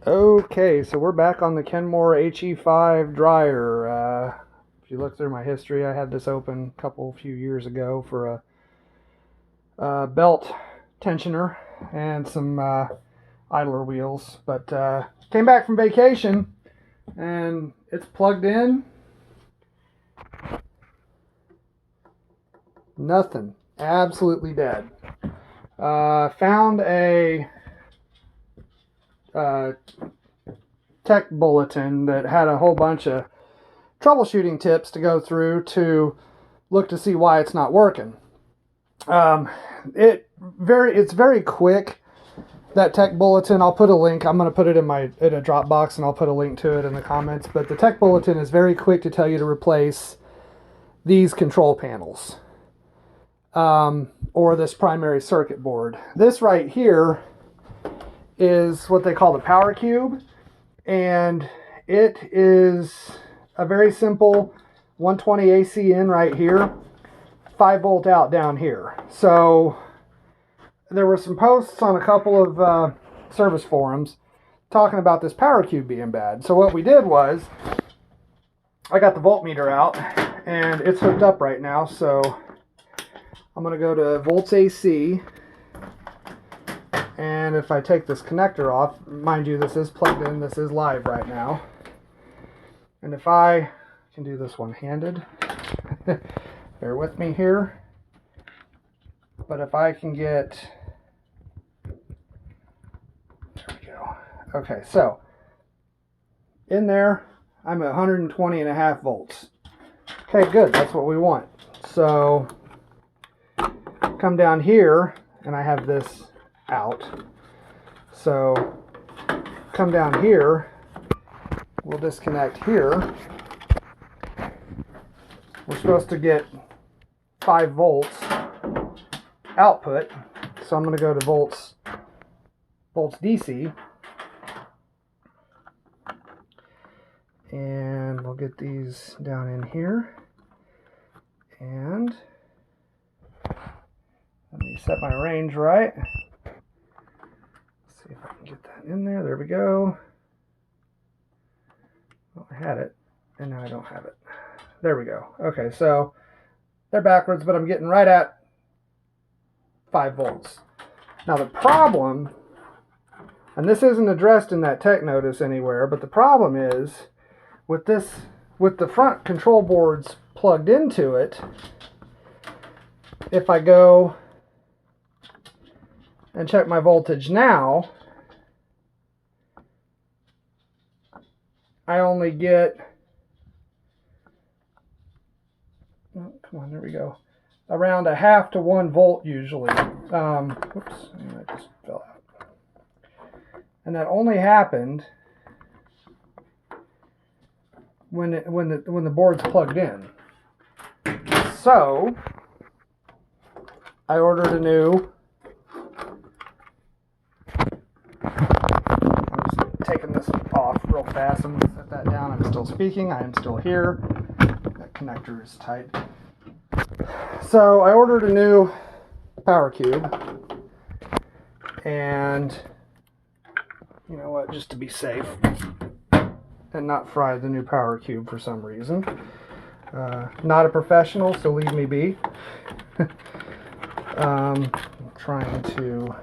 Okay, so we're back on the Kenmore HE5 Dryer. If you look through my history, I had this open a few years ago for a belt tensioner and some idler wheels. But came back from vacation and it's plugged in. Nothing. Absolutely dead. Found a tech bulletin that had a whole bunch of troubleshooting tips to go through to look to see why it's not working. It's very quick. That tech bulletin, I'll put a link. I'm going to put it in a Dropbox, and I'll put a link to it in the comments. But the tech bulletin is very quick to tell you to replace these control panels or this primary circuit board. This right here is what they call the power cube, and it is a very simple 120 AC in right here, 5 volt out down here. So there were some posts on a couple of service forums talking about this power cube being bad. So what we did was I got the voltmeter out and it's hooked up right now. So I'm going to go to volts AC. And if I take this connector off, mind you, this is plugged in, this is live right now. And if I can do this one-handed, bear with me here. But if I can get, there we go. Okay, so in there, I'm at 120.5 volts. Okay, good, that's what we want. So come down here, and I have this out. So come down here, we'll disconnect here. We're supposed to get 5 volts output, so I'm going to go to volts DC, and we'll get these down in here, and let me set my range right. See if I can get that in there. There we go. Well, I had it, and now I don't have it. There we go. Okay, so they're backwards, but I'm getting right at 5 volts. Now the problem, and this isn't addressed in that tech notice anywhere, but the problem is with the front control boards plugged into it, if I go and check my voltage now, I only get, oh, come on, there we go, around 0.5 to 1 volt usually. Whoops, that just fell out. And that only happened when the board's plugged in. So I ordered a new, taking this off real fast. I'm going to set that down. I'm still speaking. I am still here. That connector is tight. So I ordered a new power cube. And you know what? Just to be safe and not fry the new power cube for some reason. Not a professional, so leave me be. I'm trying to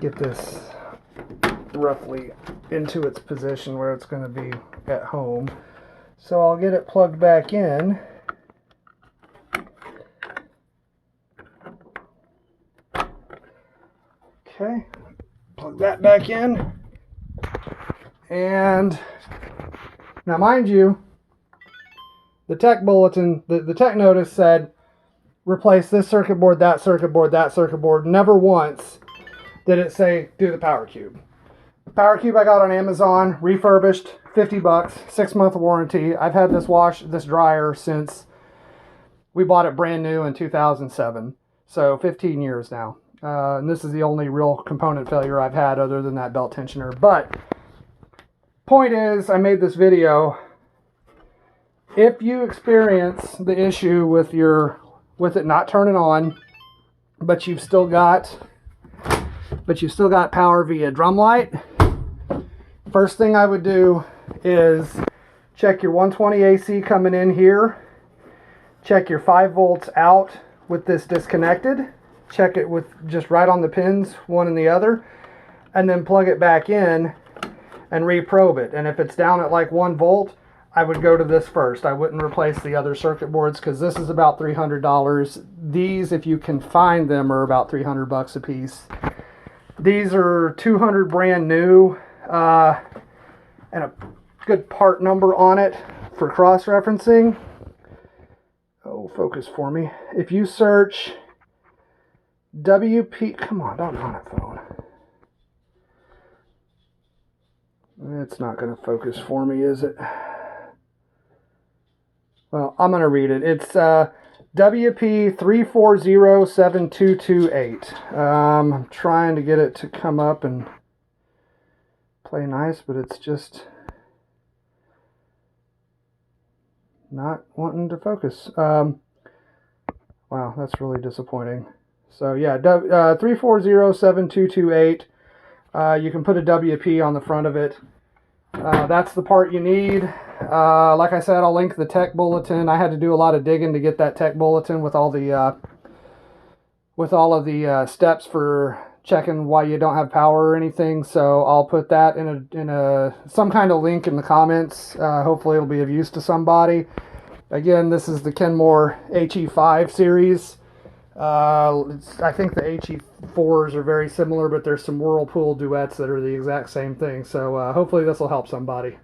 get this roughly into its position where it's going to be at home. So I'll get it plugged back in. Okay, plug that back in. And now mind you, the tech bulletin, the tech notice said replace this circuit board, that circuit board, that circuit board. Never once did it say do the power cube. The power cube I got on Amazon, refurbished, 50 bucks, 6-month warranty. I've had this dryer since we bought it brand new in 2007. So 15 years now. And this is the only real component failure I've had other than that belt tensioner. But point is, I made this video. If you experience the issue with it not turning on, but you've still got but you still got power via drum light. First thing I would do is check your 120 AC coming in here. Check your 5 volts out with this disconnected. Check it with just right on the pins, one and the other, and then plug it back in and reprobe it. And if it's down at like 1 volt, I would go to this first. I wouldn't replace the other circuit boards because this is about $300. These, if you can find them, are about $300 a piece. These are 200 brand new, and a good part number on it for cross-referencing. Oh, focus for me. If you search WP, come on, don't on it, phone. It's not going to focus for me, is it? Well, I'm going to read it. It's WP34072228. I'm trying to get it to come up and play nice, but it's just not wanting to focus. Wow, that's really disappointing. So yeah, 34072228. You can put a WP on the front of it. That's the part you need. Like I said, I'll link the tech bulletin. I had to do a lot of digging to get that tech bulletin with all of the steps for checking why you don't have power or anything. So I'll put that in some kind of link in the comments. Hopefully it'll be of use to somebody. Again, this is the Kenmore HE5 series. I think the HE4s are very similar, but there's some Whirlpool duets that are the exact same thing. So hopefully this will help somebody.